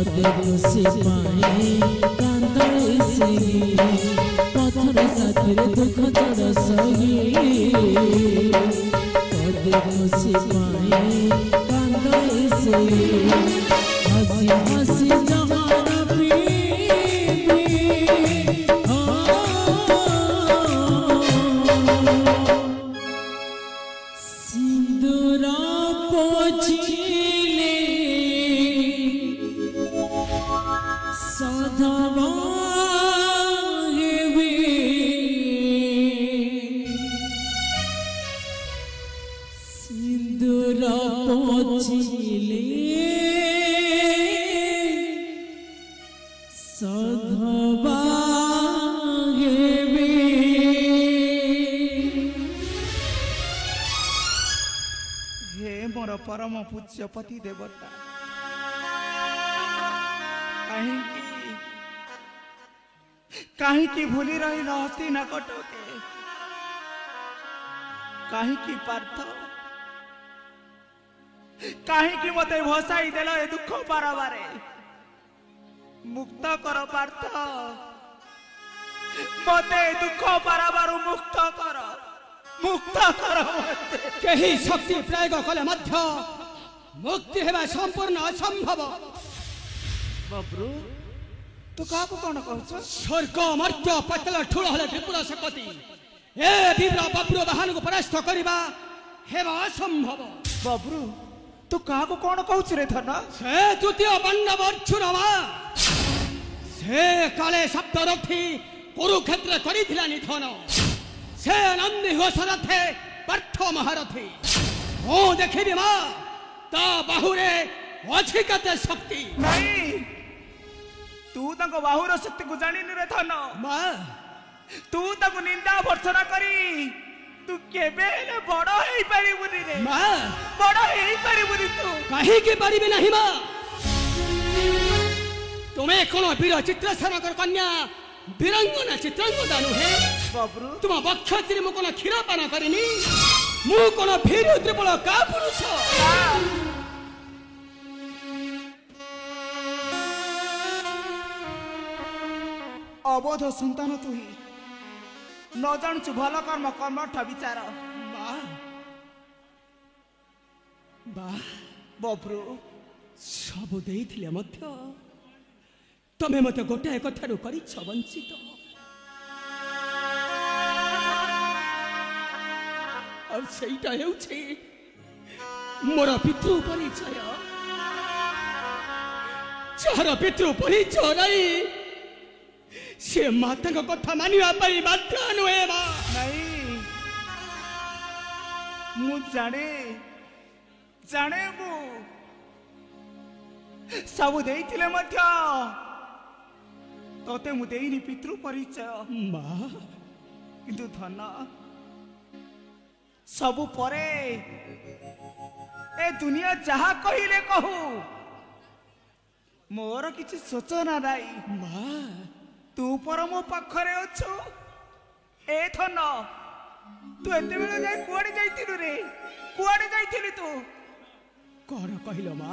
पदे खुशी पाए कांदे सही पत्थर साथी दुख तोड़ सही पदे खुशी पाए कांदे सही हसी हसी जहान सिंदूरा पोछिले सधवा सिंदूरा पोछिले सधवा मोर परम पूज्य पति देवता कहीं भूली रही हस्ती न कटोके कहीं पार्थ कहीं मते भसाई देल ए दुख पारबारे मुक्त कर पार्थ मते दुख पारबारु मुक्त कर कहीं शक्ति प्रयोग कले मध्य मुक्ति हेबा संपूर्ण असंभव बब्रु तू का कौन कहछ स्वर्ग मर्त्य पतल ठुल हले त्रिपुर शक्ति ए दिव्र बब्रु वाहन को परास्त करबा हेबा असंभव बब्रु तू का कौन कहछ रे धन से द्वितीय पांडव अर्जुनमा से काले शब्द रखी कुरुक्षेत्र करिथिला निधन से नंदी घोषरथे पार्थ महारथी ओ देखी माँ ता बाहुरे अच्छी कते शक्ति नहीं तू तक बाहुर शक्ति को जानी रे धन माँ तू तक निंदा भर्सना करी तू केबे ले बड़ हेई परिबुनी रे माँ बड़ हेई परिबुनी तू कहीं की परिबे नहीं माँ तुम्हें कौन वीर चित्रसेन कन्या वीरांगना चित्रांगदा नुहे बब्रु तुम बक्षत्री मु कोन क्षीर पान करिनी मु कोन फिर त्रिपुल का पुरुष अबोध संतान तू ही न जानछु भल कर्म कर्मठ विचार बा बब्रु सब देइथिले मध्य तमे मते गोटे कथारु करिछ वंचित अब सेटा हेउछि मोर पितृ परिचय चार पितृ परिचय नहीं से माता को कथा मानिवा पई बाध्य नुहे मा नहीं मु जाने जाने मु सब देइथिले मध्य तोते मु देइनी पितृ परिचय मा किंतु धन सबु परे ए दुनिया जहा कहिले कहू मोर किछि सोचना नाही मा तू पर मो पाखरे अछु ए धन तू एते बेले जाय कुआडे जाइथिलु रे कुआडे जाइथिलु तू कौन कहिलो मा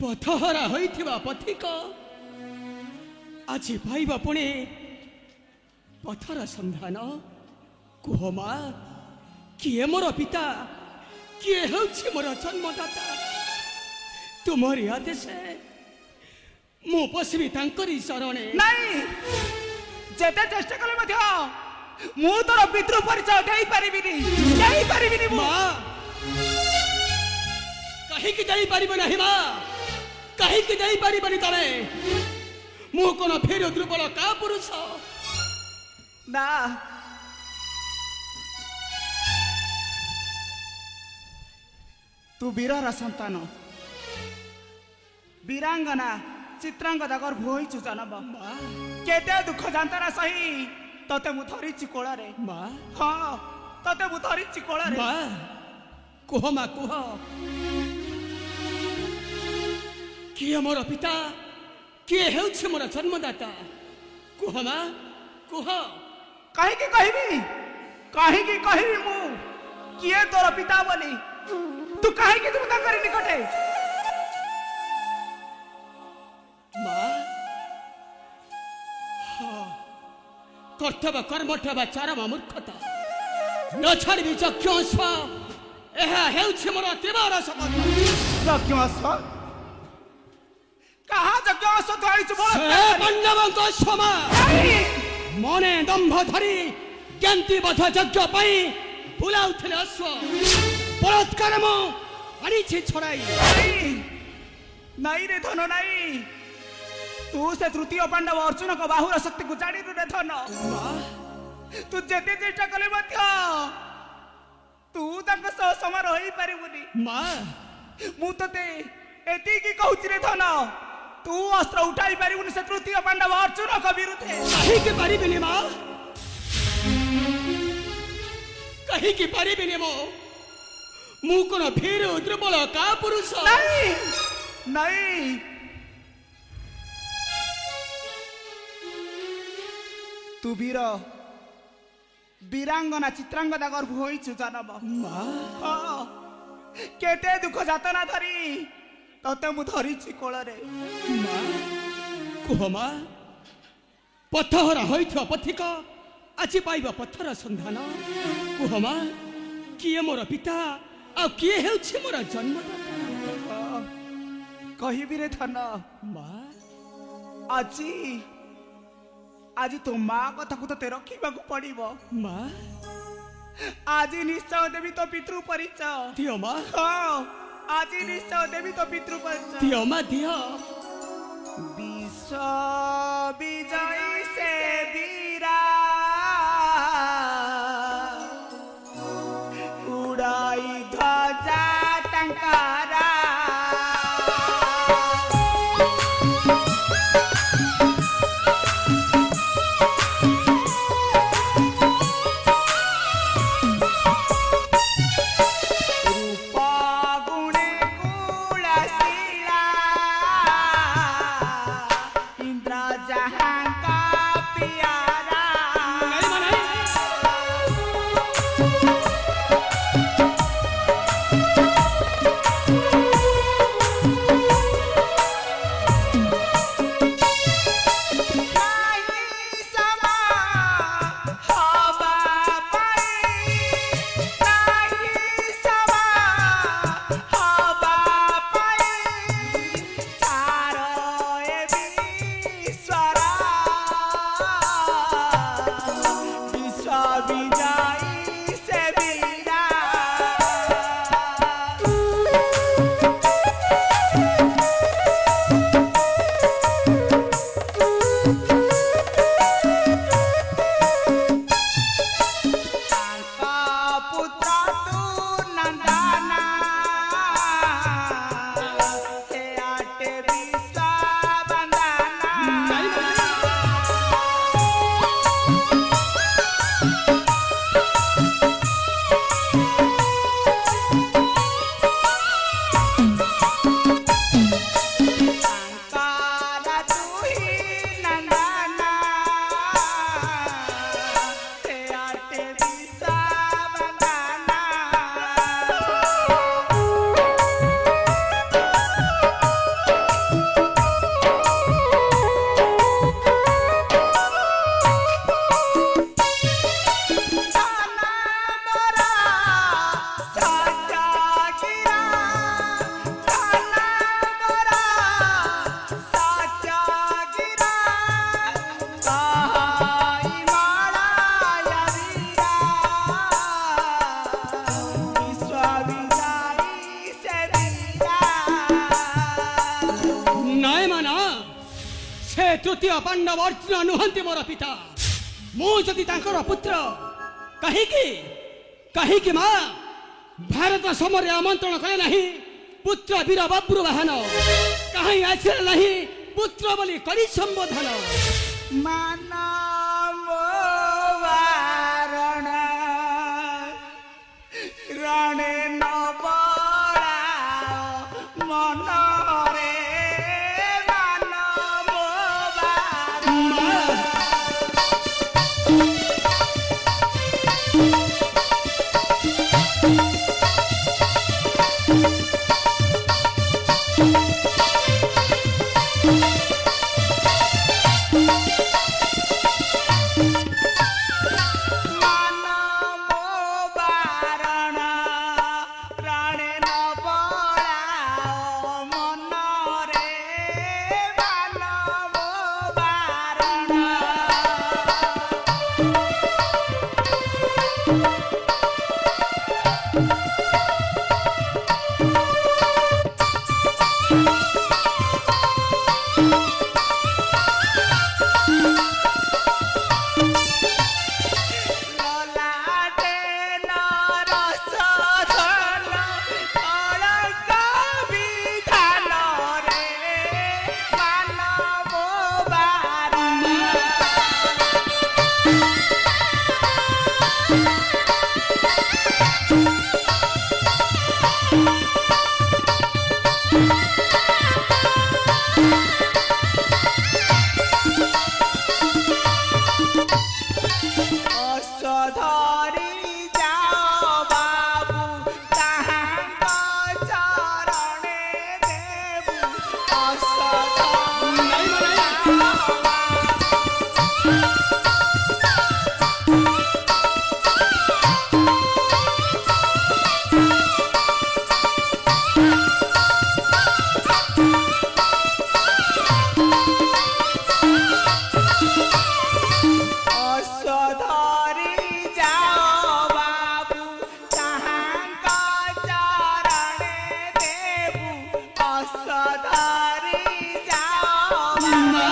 पथहरा होइथिबा पथिक आज पाइबा पुणे पथर संधान कुह मा किए मोर पिता किए होछि मोर जन्मदाता तुमरी आदेश मु पसबी तांकरी शरणे नहीं जेते चेष्टा कले मध्य मु तोर पितृ परिचय देई परिबिनी मा कहीं की जाई परिबो नहीं मा कहीं की जाई परिबनी तमे मु कोन फेर दुर्बल का पुरुष ना तू वीरर संतान वीरांगना चित्रांगदा गर्भ होइछु जनब केते दुख जानता सही तते मु धरिछि कोळारे मा हां तते मु धरिछि कोळारे मा कुह मा कुह किए मोर पिता किए हेउछि मोर जन्मदाता कुह मा कुह काहे की कहबी मु किए तोर पिता बोली तू काहे की तुम ताकर निकटे कर्तव्य कर्मठ बा चरम मूर्खता न छाड़बी चक्ष अश्व ଏହା ହେଉଛି ମୋର ତୀବ୍ର ଶପଥ। ଯଜ୍ଞ ଅଶ୍ଵ କାହା ଯଜ୍ଞ ଅଶ୍ଵ ଧରିଛୁ ସେ ପାଣ୍ଡବଙ୍କ ଅଶ୍ଵମା ମନେ ଦମ୍ଭ ଧରି ଜ୍ଞାତି ବଧ ଯଜ୍ଞ ପାଇଁ ବୁଲାଉଥିଲେ ଅଶ୍ଵ ବଳାତ୍କାର ମୁଁ ଆଣିଛି ଛଡ଼ାଇ। ନାଇଁ ରେ ଧନ ନାଇଁ ତୁ ସେ ତୃତୀୟ ପାଣ୍ଡବ ଅର୍ଜୁନଙ୍କ ବାହୁର ଶକ୍ତିକୁ ଜାଣିଲୁ ରେ ଧନ। ତୁ ଯେତେ ଚେଷ୍ଟା କଲେ ମଧ୍ୟ ତୁ ତାଙ୍କ ସହ ସମାନ ହୋଇପାରିବୁନି। ମା ମୁଁ ତତେ ଏତିକି କହୁଛି ରେ ଧନ ତୁ ଅସ୍ତ୍ର ଉଠାଇ ପାରିବୁନି ସେ ତୃତୀୟ ପାଣ୍ଡବ ଅର୍ଜୁନଙ୍କ ବିରୁଦ୍ଧରେ। କାହିଁକି ପାରିବିନି ମା କାହିଁକି ପାରିବିନି ମୁଁ କଣ ଭୀର ଦୁର୍ବଳ କା ପୁରୁଷ? ନାଇଁ ନାଇଁ ତୁ ବୀର ବୀରାଙ୍ଗନା ଚିତ୍ରାଙ୍ଗଦା ଗର୍ଭ ହୋଇଛୁ ଜାନବ। କେତେ ଦୁଃଖ ଯାତନା ଧରି ତତେ ମୁଁ ଧରିଛି କୋଳରେ। କୁହ ମା ପଥହରା ହୋଇଥିବା ପଥିକ ଆଜି ପାଇବ ପଥର ସନ୍ଧାନ। କୁହ ମା କିଏ ମୋର ପିତା ଆଉ କିଏ ହେଉଛି ମୋର ଜନ୍ମଦାତା? କହିବି ରେ ଧନ ମା ଆଜି ଆଜି ତୋ ମା କଥାକୁ ତତେ ରଖିବାକୁ ପଡିବ। ମା ଆଜି ନିଶ୍ଚୟ ଦେବି ତୋ ପିତୃ ପରିଚୟ। ଦିଅ ମା ଆଜି ନିଶ୍ଚୟ ଦେବି ତୋ ପିତୃ ପରିଚୟ। ଦିଅ ମା ଦିଅ। ବିଶ୍ୱ ବିଜୟ ସେ ବୀରା ଉଡ଼ାଇ ଧ୍ୱଜା ଟଙ୍କାରା तृतीय पांडव अर्जुन नुहंती मोर पिता मुझे पुत्र कहीं माँ भारत समर आमंत्रण कले नहीं पुत्र वीर बब्रु वाहन कहीं आसिल नहीं पुत्र बोली करी संबोधन राणे नबड़ा मन ଧରି ଯାଅ ମା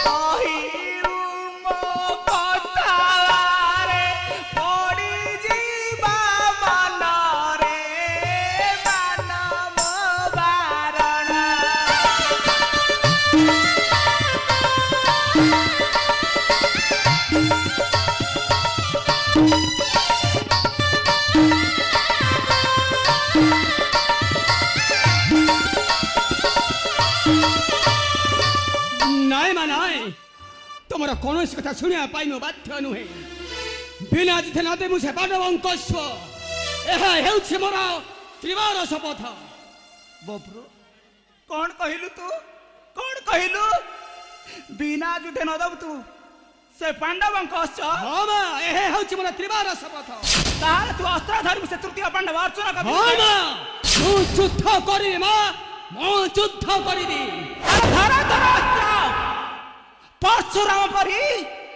କହିଲୁ ମୋ କଥାରେ ପଡ଼ିଯିବା ମନରେ ମାନବ ବାରଣ ନାଇଁ ମା ନାଇଁ ତମର କୌଣସି କଥା ଶୁଣିବା ପାଇଁ ମୁଁ ବାଧ୍ୟ ନୁହେଁ ବିନା ଜିତେନାତେ ମୁଁ ସେ ପାଣ୍ଡବଙ୍କ ସ୍ୱ ଏହା ହେଉଛି ମୋର ତ୍ରିବାର ଶପଥ ବବ୍ରୁ କଣ କହିଲୁ ତୁ କଣ କହିଲୁ ବିନା ଯୁଦ୍ଧେ ନ ଦବୁ ତୁ ସେ ପାଣ୍ଡବଙ୍କ ଅସ୍ତ୍ର ହଁ ମା ଏହା ହେଉଛି ମୋର ତ୍ରିବାର ଶପଥ ତାହେଲେ ତୁ ଅସ୍ତ୍ର ଧରିବୁ ସେ ତୃତୀୟ ପାଣ୍ଡବ ଅର୍ଜୁନ ହଁ ମା ମୁଁ ଯୁଦ୍ଧ କରିବି ମା ମୁଁ ଯୁଦ୍ଧ କରିବି ଧର ଧର ଅସ୍ତ୍ର ପରଶୁରାମ ପରି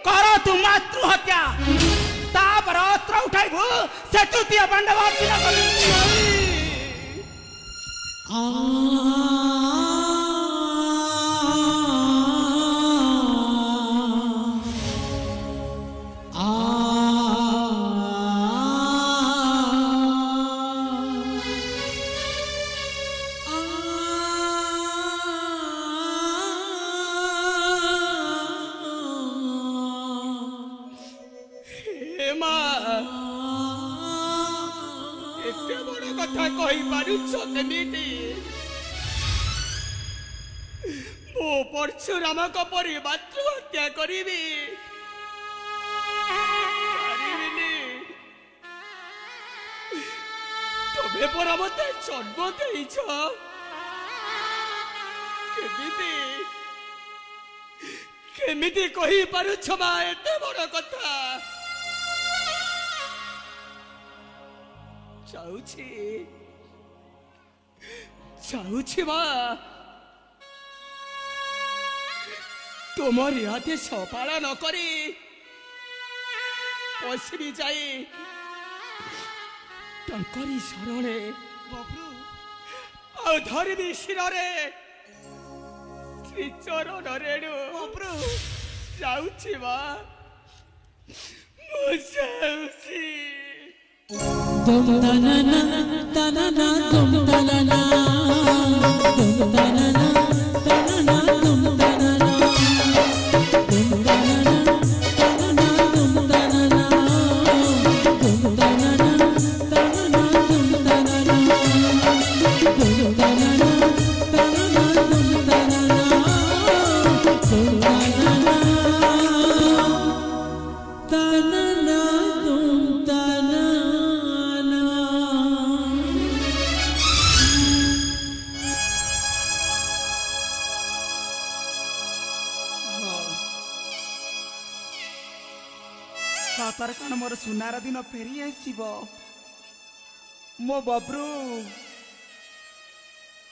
କର ତୁ ମାତୃ ହତ୍ୟା ତାପରେ ଅସ୍ତ୍ର ଉଠାଇବୁ ସେ ତୃତୀୟ ପାଣ୍ଡବ ଅର୍ଜୁନ କରିବୁ ହେ ମା ଏତେ ବଡ଼ କଥା କହିପାରୁଛ କେମିତି ମୁଁ ପରଶୁରାମଙ୍କ ପରି ମାତୃ ହତ୍ୟା କରିବି ପାରିବିନି ତମେ ପରା ମତେ ଜନ୍ମ ଦେଇଛ କେମିତି କେମିତି କହିପାରୁଛ ମା ଏତେ ବଡ଼ କଥା ଯାଉଛି ମା ତୁମରି ଆଦେଶ ପାଳନ କରି ପଶିବି ଯାଇ ତାଙ୍କରି ଶରଣେ ବବ୍ରୁ ଆଉ ଧରିବି ଶିରରେ ଶ୍ରୀଚରଣ ରେଣୁ ବବ୍ରୁ ଯାଉଛି ମା ମୁଁ ଯାଉଛି Dum tanana tanana dum tanana dum tanana tanana dum tanana dum tanana tanana dum tanana dum tanana tanana dum tanana dum tanana tanana dum tanana dum tanana tanana dum tanana ସତର କଣ ମୋର ସୁନାର ଦିନ ଫେରି ଆସିବ ମୋ ବବ୍ରୁ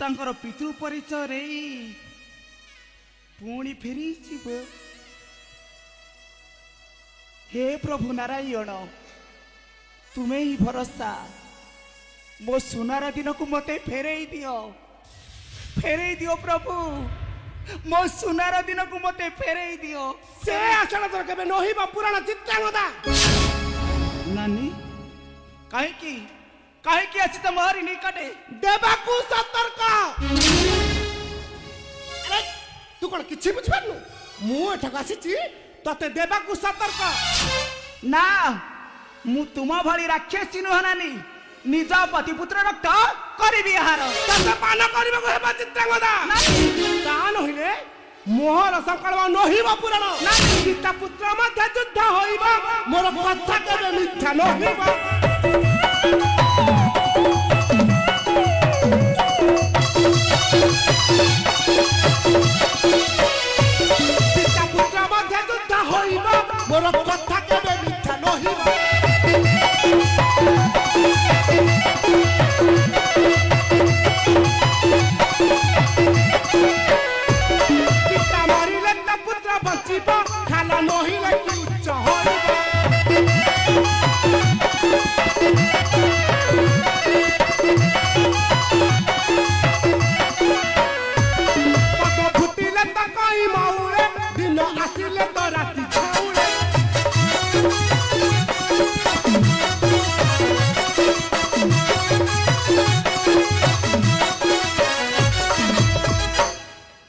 ତାଙ୍କର ପିତୃ ପରିଚୟରେ ପୁଣି ଫେରି ଆସିବ ହେ ପ୍ରଭୁ ନାରାୟଣ ତୁମେ ହିଁ ଭରସା ମୋ ସୁନାର ଦିନକୁ ମତେ ଫେରେଇ ଦିଅ ପ୍ରଭୁ ମୋ ସୁନାର ଦିନକୁ ମତେ ଫେରେଇ ଦିଅ ସେ ଆସନ ତୋର କେବେ ନହିବ ପୁରାଣ ଚିତ୍ରାଙ୍ଗଦା ନାନୀ କାହିଁକି କାହିଁକି ଆସି ତ ମୋହରି ନିକଟେ ଦେବାକୁ ସତର୍କ ଆରେ ତୁ କଣ କିଛି ବୁଝିପାରୁନୁ ମୁଁ ଏଠାକୁ ଆସିଛି ତତେ ଦେବାକୁ ସତର୍କ ନା ମୁଁ ତୁମ ଭଳି ରାକ୍ଷସୀ ନୁହଁ ନାନୀ ନିଜ ପତିପୁତ୍ର ରକ୍ତ କରିବି ଏହାର ତତେ ପାନ କରିବାକୁ ହେବ ଚିତ୍ରାଙ୍ଗଦା ତା ନହିଲେ ମୋହର ସଂକଳ୍ପ ନହିବ ପୁରାଣ ପିତା ପୁତ୍ର ମଧ୍ୟ ଯୁଦ୍ଧ ହୋଇବ ମୋର କଥା କେବେ ମିଥ୍ୟା ନହିବ ପିତା ପୁତ୍ର ମଧ୍ୟ ଯୁଦ୍ଧ ହୋଇବ ମୋର କଥା କେବେ ମିଥ୍ୟା ନହିବ ପିତା ମରିଲେ ତ ବଞ୍ଚିବ ଖାଲ ନହିଲେ କି ଉଚ୍ଚ ହୋଇବ ପଦ ଫୁଟିଲେ ତ କଇ ମଉଳେ ଦିନ ଆସିଲେ ତ ରାତି ଛାଉଳେ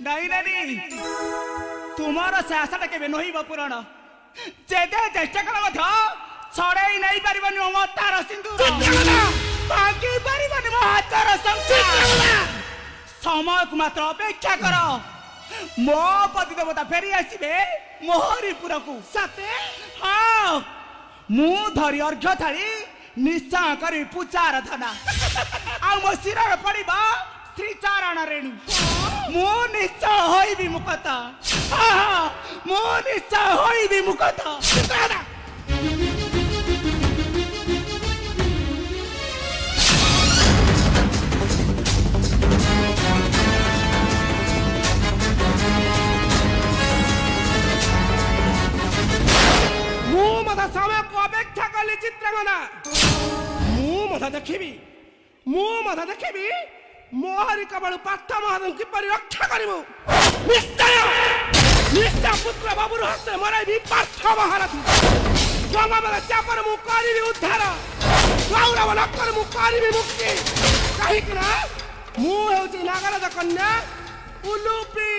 ନାଇଁ ନାନୀ ତୁମର ସେ ଆଶାଟା କେବେ ନହିବ ପୂରଣ ଯେତେ ଚେଷ୍ଟା କଲେ ମଧ୍ୟ ଛଡ଼େଇ ନେଇ ପାରିବନି ମୋ ତାର ସିନ୍ଦୁର ଭାଙ୍ଗି ପାରିବନି ମୋ ହାତର ସମୟକୁ ମାତ୍ର ଅପେକ୍ଷା କର ମୋ ପତି ଦେବତା ଫେରି ଆସିବେ ମୋହରିପୁରକୁ ସତେ ହଁ ମୁଁ ଧରି ଅର୍ଘ୍ୟ ଥାଳି ନିଶ୍ଚୟ କରି ପୂଜାରାଧନା ଆଉ ମୋ ଶିରରେ ପଡ଼ିବ ଶ୍ରୀଚରଣ ରେଣୁ ମୁଁ ନିଶ୍ଚୟ ହୋଇବି ମୁକତ ମୁଁ ନିଶ୍ଚୟ ହୋଇବି ମୁକତ ମୁଁ ମଧ୍ୟ ସମୟକୁ ଅପେକ୍ଷା କଲି ଚିତ୍ରାଙ୍ଗନା ମୁଁ ମଧ୍ୟ ଦେଖିବି ମୋହରି କବଳ ପାର୍ଥ ମହାଦେବ କିପରି ରକ୍ଷା କରିବୁ ନିଶ୍ଚୟ ପୁତ୍ର ବାବୁର ହସ୍ତେ ମରାଇବି ପାର୍ଥ ମହାରଥୀ ଜଙ୍ଗମର ଚାପରେ ମୁଁ କରିବି ଉଦ୍ଧାର ଗୌରବ ଲକ୍ଷ୍ୟରେ ମୁଁ କରିବି ମୁକ୍ତି କାହିଁକି ନା ମୁଁ ହେଉଛି ନାଗରାଜ କନ୍ୟା ଉଲୁପି